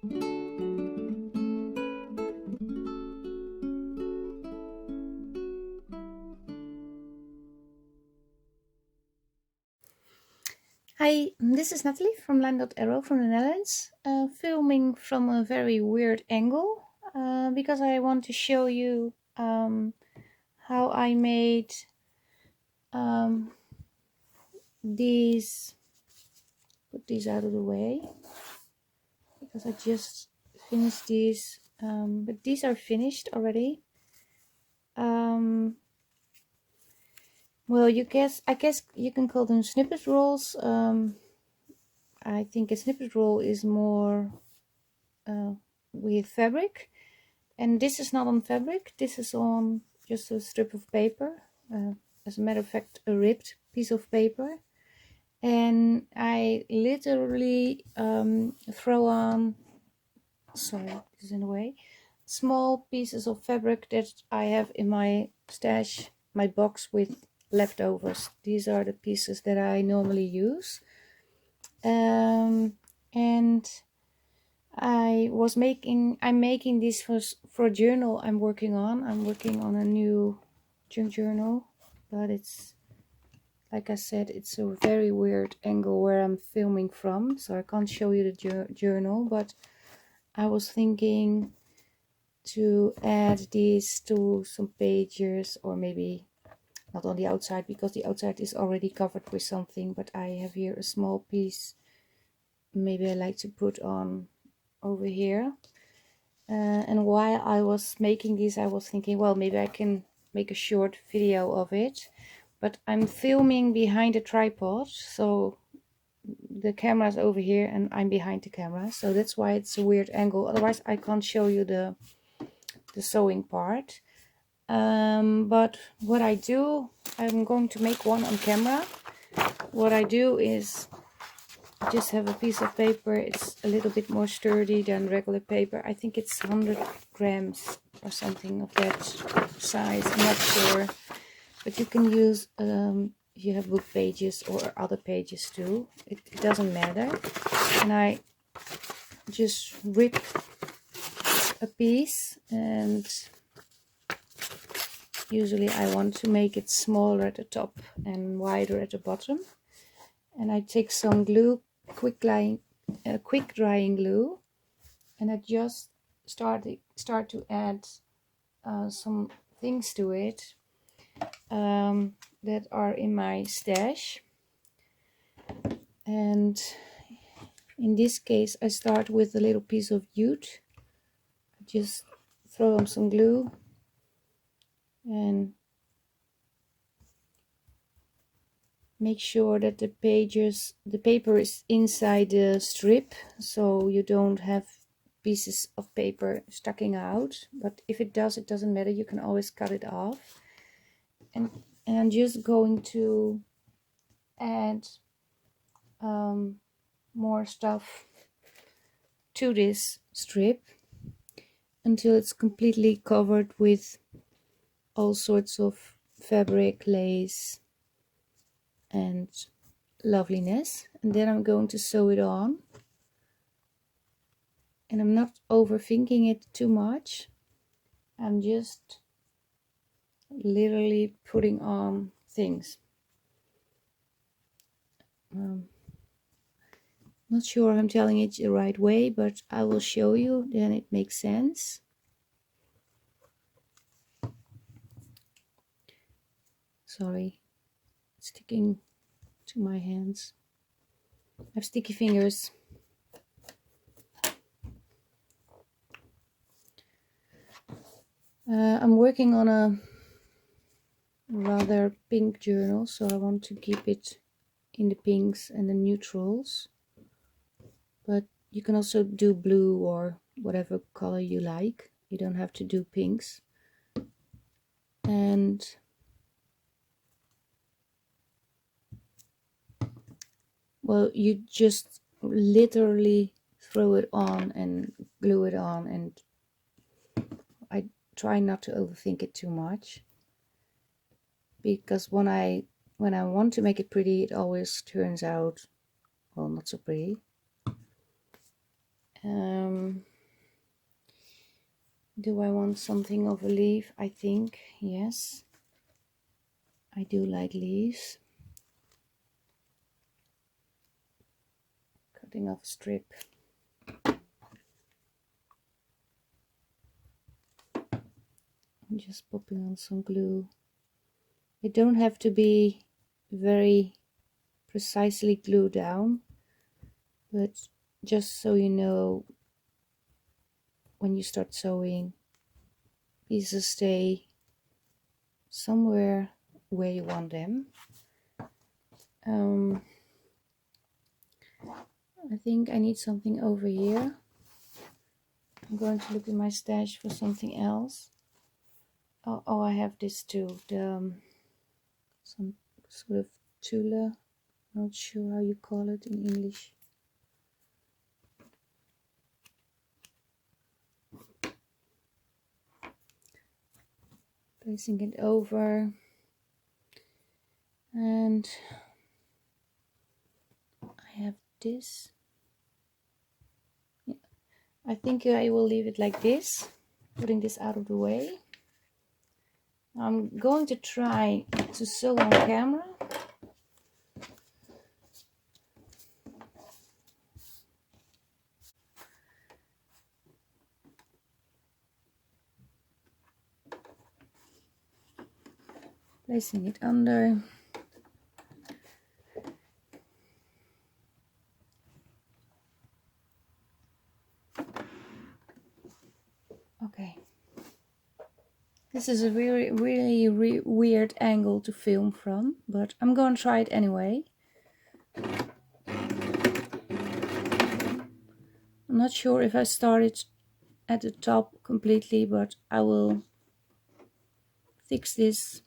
Hi, this is Nathalie from LineDotArrow from the Netherlands, filming from a very weird angle because I want to show you how I made these, put these out of the way because I just finished these, but these are finished already. Well, I guess you can call them snippet rolls. I think a snippet roll is more with fabric, and this is not on fabric, this is on just a strip of paper, as a matter of fact a ripped piece of paper, and I literally throw on, sorry, this is in the way, small pieces of fabric that I have in my stash, my box with leftovers. These are the pieces that I normally use, and I'm making this for a journal I'm working on. I'm working on a new junk journal, but it's, like I said, it's a very weird angle where I'm filming from, so I can't show you the journal, but I was thinking to add these to some pages, or maybe not on the outside because the outside is already covered with something, but I have here a small piece maybe I like to put on over here. And while I was making these, I was thinking, well, maybe I can make a short video of it, but I'm filming behind a tripod, so the camera's over here and I'm behind the camera, so that's why it's a weird angle. Otherwise I can't show you the sewing part. But what I do, I'm going to make one on camera. What I do is just have a piece of paper. It's a little bit more sturdy than regular paper. I think it's 100 grams or something of that size, I'm not sure, but you can use if you have book pages or other pages too, it doesn't matter. And I just rip a piece, and usually I want to make it smaller at the top and wider at the bottom. And I take some glue, quick drying glue, and I just start to add some things to it that are in my stash. And in this case I start with a little piece of jute. I just throw on some glue and make sure that the paper is inside the strip, so you don't have pieces of paper sticking out. But if it does, it doesn't matter, you can always cut it off. And I'm just going to add more stuff to this strip until it's completely covered with all sorts of fabric, lace and loveliness. And then I'm going to sew it on, and I'm not overthinking it too much. I'm just literally putting on things. Not sure I'm telling it the right way, but I will show you, then it makes sense. Sorry, it's sticking to my hands. I have sticky fingers. I'm working on a rather pink journal, so I want to keep it in the pinks and the neutrals, but you can also do blue or whatever color you like. You don't have to do pinks. And well, you just literally throw it on and glue it on, and I try not to overthink it too much, because when I want to make it pretty, it always turns out, well, not so pretty. Do I want something of a leaf? I think yes, I do like leaves. Cutting off a strip. I'm just popping on some glue. It don't have to be very precisely glued down, but just so you know, when you start sewing, pieces stay somewhere where you want them. I think I need something over here. I'm going to look in my stash for something else. Oh, I have this too. Some sort of tulle. Not sure how you call it in English. Placing it over, and I have this. Yeah. I think I will leave it like this, putting this out of the way. I'm going to try to sew on camera. Placing it under. Okay. This is a really weird angle to film from, but I'm going to try it anyway. I'm not sure if I started at the top completely, but I will fix this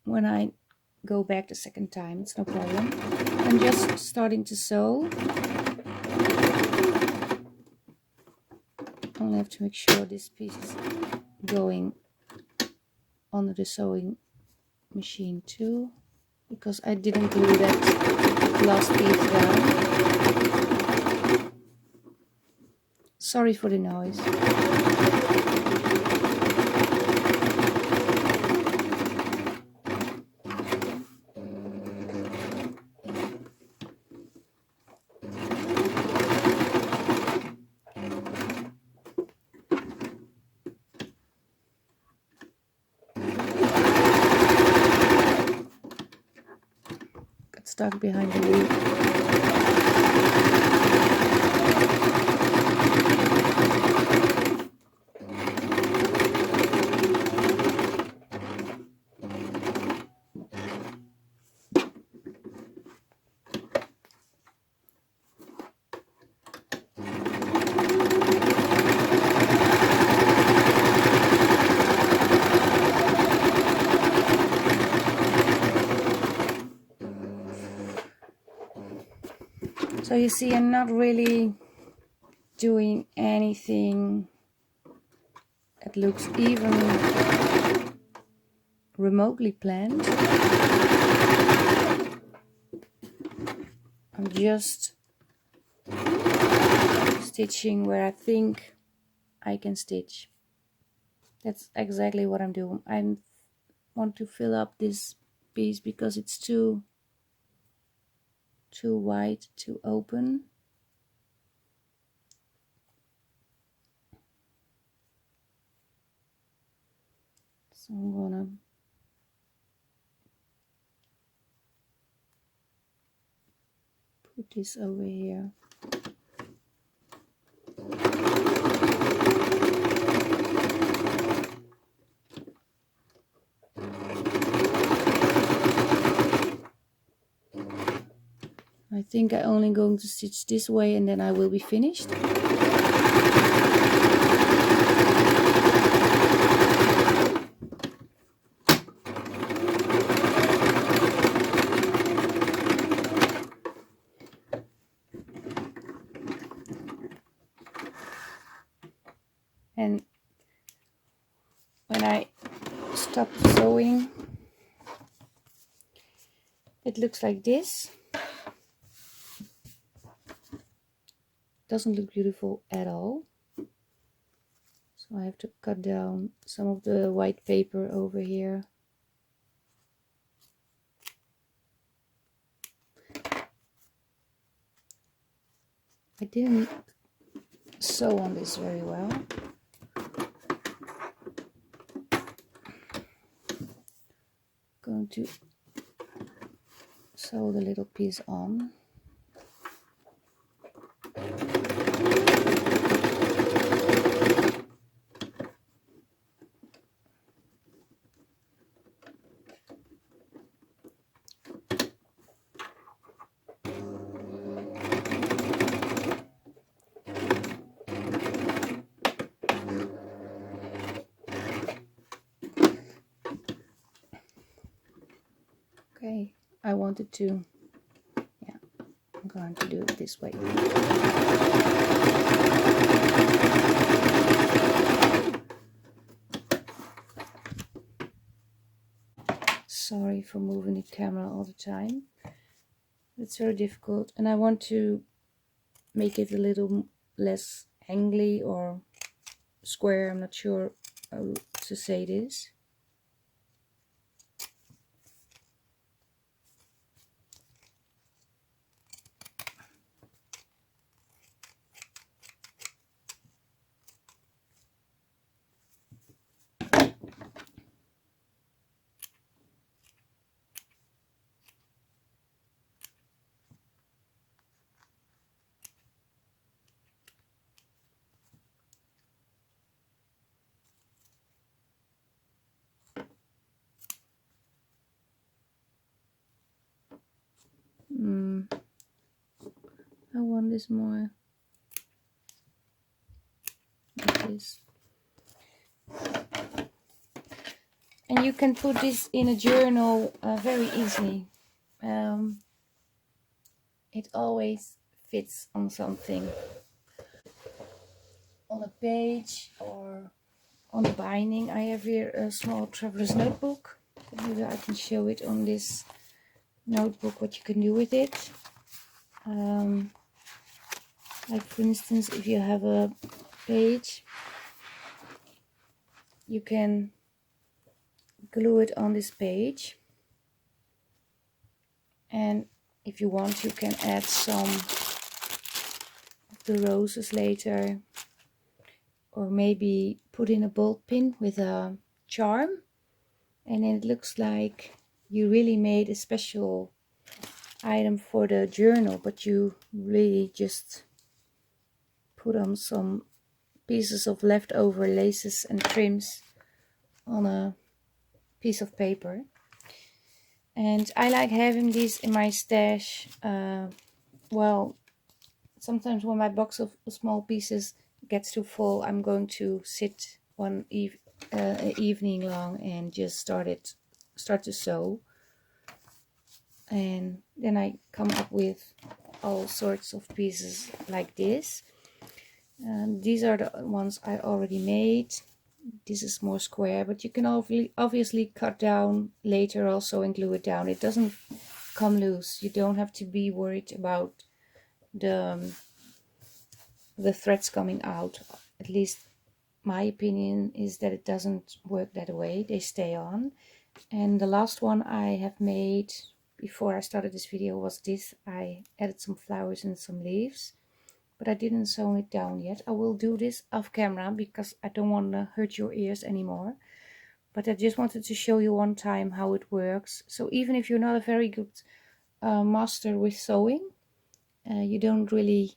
when I go back the second time. It's no problem. I'm just starting to sew. I only have to make sure this piece is going under the sewing machine too, because I didn't glue that last piece down. Sorry for the noise. Got stuck behind the loop. So you see, I'm not really doing anything that looks even remotely planned. I'm just stitching where I think I can stitch. That's exactly what I'm doing. I want to fill up this piece because it's too wide, too open. So I'm gonna put this over here. I think I'm only going to stitch this way and then I will be finished. And when I stop sewing, it looks like this. Doesn't look beautiful at all. So So I have to cut down some of the white paper over here. I didn't sew on this very well. Going to sew the little piece on. Okay, I wanted to, yeah, I'm going to do it this way. Sorry for moving the camera all the time. It's very difficult, and I want to make it a little less angly or square. I'm not sure how to say this. I want this more like this. And you can put this in a journal very easily. It always fits on something, on a page or on the binding. I have here a small traveler's notebook. Maybe I can show it on this notebook what you can do with it. Like for instance, if you have a page, you can glue it on this page, and if you want you can add some of the roses later, or maybe put in a bolt pin with a charm, and then it looks like you really made a special item for the journal, but you really just put on some pieces of leftover laces and trims on a piece of paper. And I like having these in my stash. Well, sometimes when my box of small pieces gets too full, I'm going to sit one evening long and just start to sew, and then I come up with all sorts of pieces like this. These are the ones I already made. This is more square, but you can obviously cut down later also and glue it down. It doesn't come loose. You don't have to be worried about the threads coming out. At least my opinion is that it doesn't work that way. They stay on. And the last one I have made before I started this video was this. I added some flowers and some leaves, but I didn't sew it down yet. I will do this off camera because I don't want to hurt your ears anymore. But I just wanted to show you one time how it works. So even if you're not a very good master with sewing, you don't really,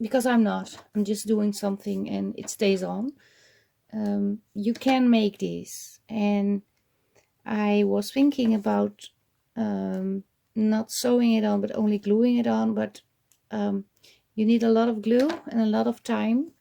because I'm not, I'm just doing something and it stays on. You can make these, and I was thinking about not sewing it on but only gluing it on, but you need a lot of glue and a lot of time,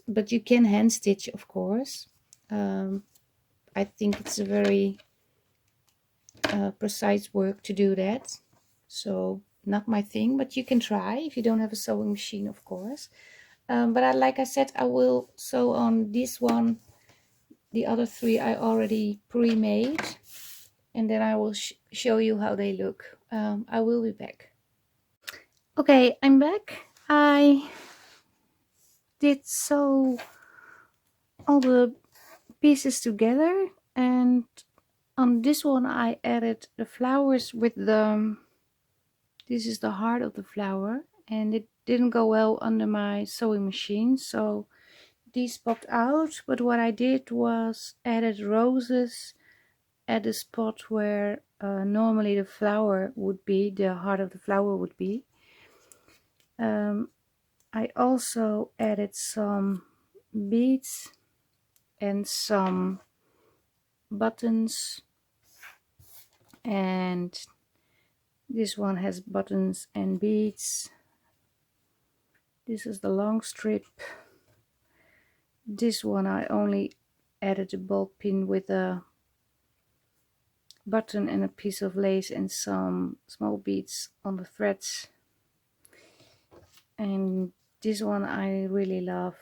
but you can hand stitch, of course. I think it's a very precise work to do that, so not my thing, but you can try if you don't have a sewing machine, of course. But like I said, I will sew on this one. The other three I already pre-made, and then I will show you how they look. I will be back. Okay, I'm back. I did sew all the pieces together, and on this one I added the flowers with the, this is the heart of the flower, and it didn't go well under my sewing machine, so these popped out. But what I did was added roses at the spot where normally the flower would be, the heart of the flower would be. I also added some beads and some buttons, and this one has buttons and beads. This is the long strip. This one I only added a bulk pin with a button and a piece of lace and some small beads on the threads. And this one I really love.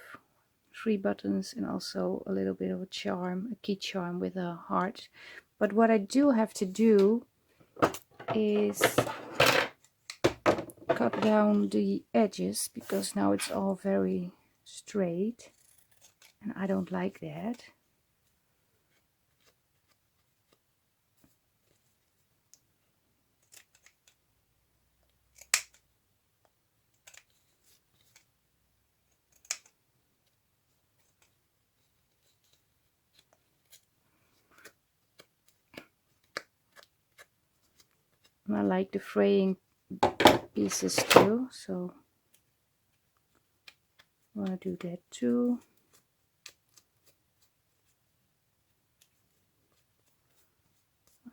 3 buttons and also a little bit of a charm, a key charm with a heart. But what I do have to do is cut down the edges, because now it's all very straight and I don't like that. And I like the fraying pieces too, so I want to do that too.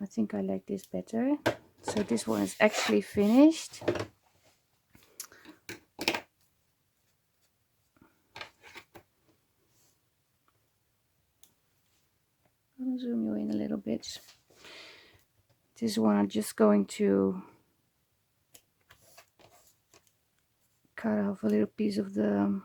I think I like this better. So this one is actually finished. I'll zoom you in a little bit. This one I'm just going to cut off a little piece of the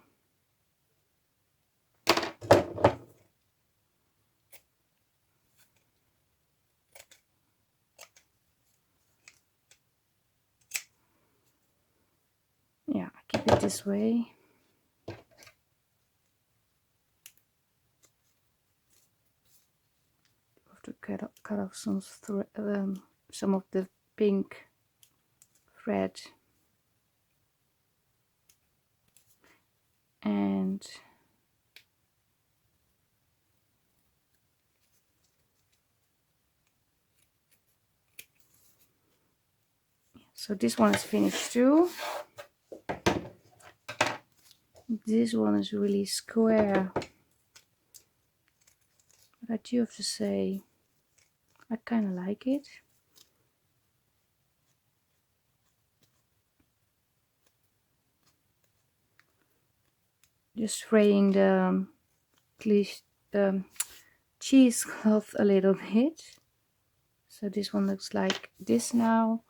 yeah, keep it this way. Have to cut off some of the pink thread, and so this one is finished too. This one is really square, but I do have to say I kind of like it. Just fraying the cheesecloth a little bit. So this one looks like this now.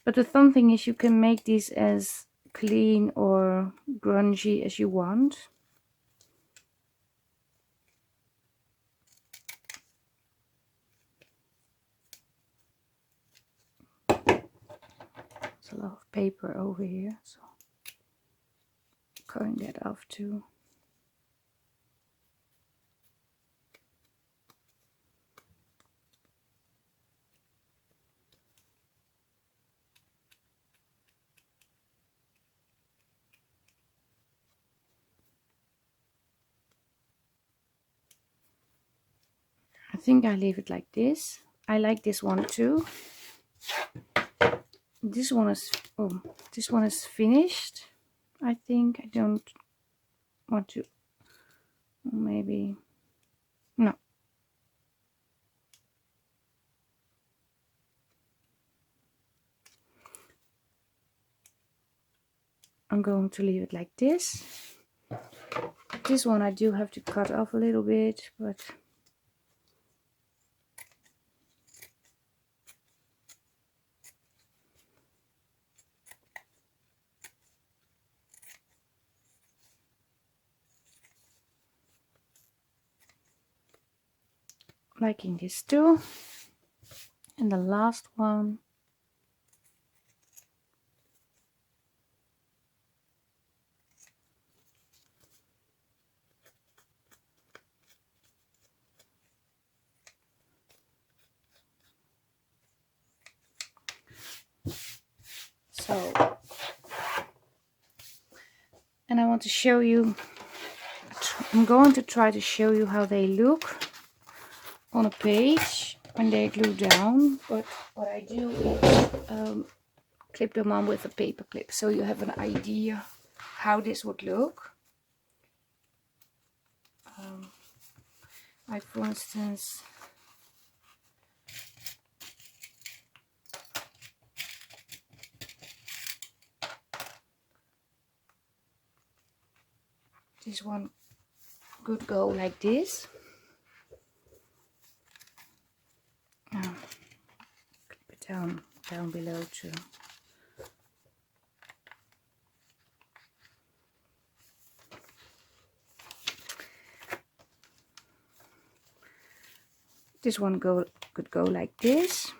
But the fun thing is you can make these as clean or grungy as you want. There's a lot of paper over here, so cutting that off too. I think I leave it like this. I like this one too. This one is finished. I think I don't want to, maybe no. I'm going to leave it like this. This one I do have to cut off a little bit, but liking this too. And the last one. So, and I want to show you, I'm going to try to show you how they look on a page when they glue down. But what I do is clip them on with a paper clip, so you have an idea how this would look. Like for instance, this one could go like this. Clip it down below too. This one could go like this.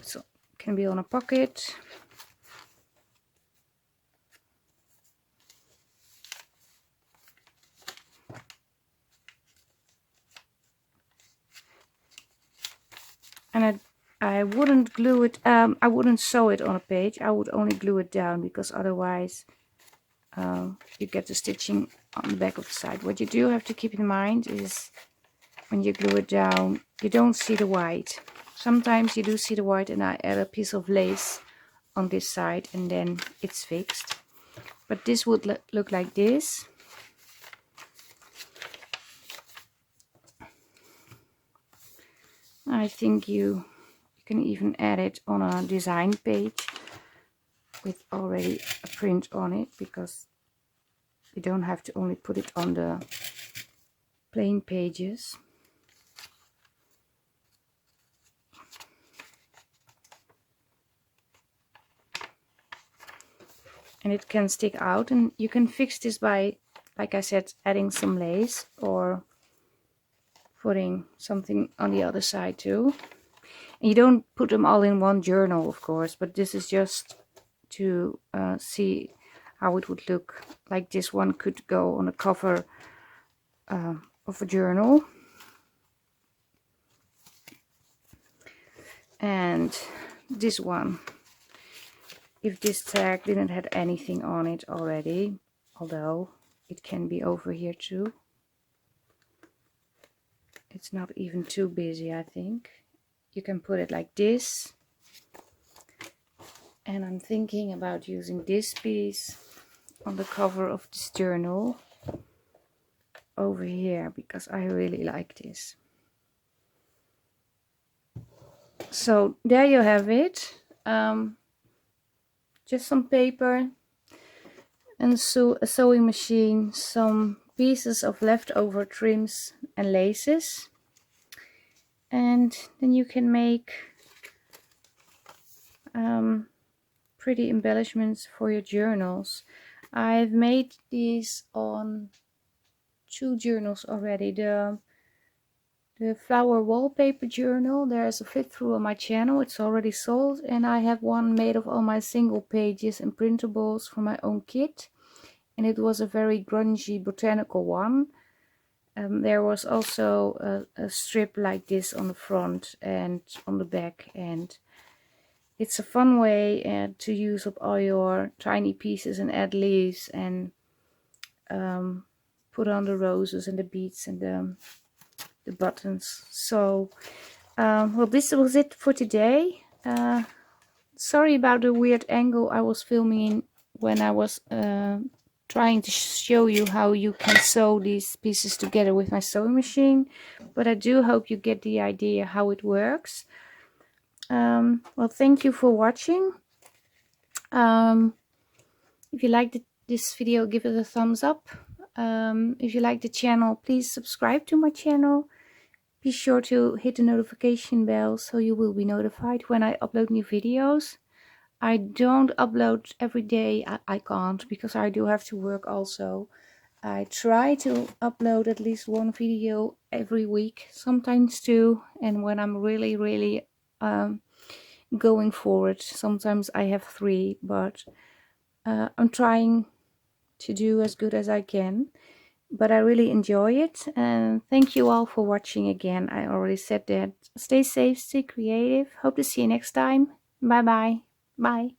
So can be on a pocket. And I wouldn't glue it, I wouldn't sew it on a page. I would only glue it down, because otherwise you get the stitching on the back of the side. What you do have to keep in mind is when you glue it down, you don't see the white. Sometimes you do see the white, and I add a piece of lace on this side and then it's fixed. But this would look like this. I think you can even add it on a design page with already a print on it, because you don't have to only put it on the plain pages. And it can stick out, and you can fix this by, like I said, adding some lace or putting something on the other side too. And you don't put them all in one journal, of course, but this is just to see how it would look. Like this one could go on the cover of a journal. And this one, if this tag didn't have anything on it already, although it can be over here too. It's not even too busy, I think. You can put it like this. And I'm thinking about using this piece on the cover of this journal over here, because I really like this. So there you have it. Just some paper and a sewing machine, some pieces of leftover trims and laces, and then you can make pretty embellishments for your journals. I've made these on 2 journals already. The flower wallpaper journal, there's a flip through on my channel, it's already sold, and I have one made of all my single pages and printables for my own kit, and it was a very grungy botanical one. There was also a strip like this on the front and on the back, and it's a fun way to use up all your tiny pieces and add leaves and put on the roses and the beads and the buttons. So well, this was it for today. Sorry about the weird angle I was filming when I was trying to show you how you can sew these pieces together with my sewing machine, but I do hope you get the idea how it works. Well, thank you for watching. If you liked this video, give it a thumbs up. If you like the channel, please subscribe to my channel. Be sure to hit the notification bell so you will be notified when I upload new videos. I don't upload every day. I can't, because I do have to work also. I try to upload at least one video every week, sometimes two. And when I'm really going for it, sometimes I have three, but I'm trying to do as good as I can. But I really enjoy it, and thank you all for watching again. I already said that. Stay safe, stay creative. Hope to see you next time. Bye bye. Bye.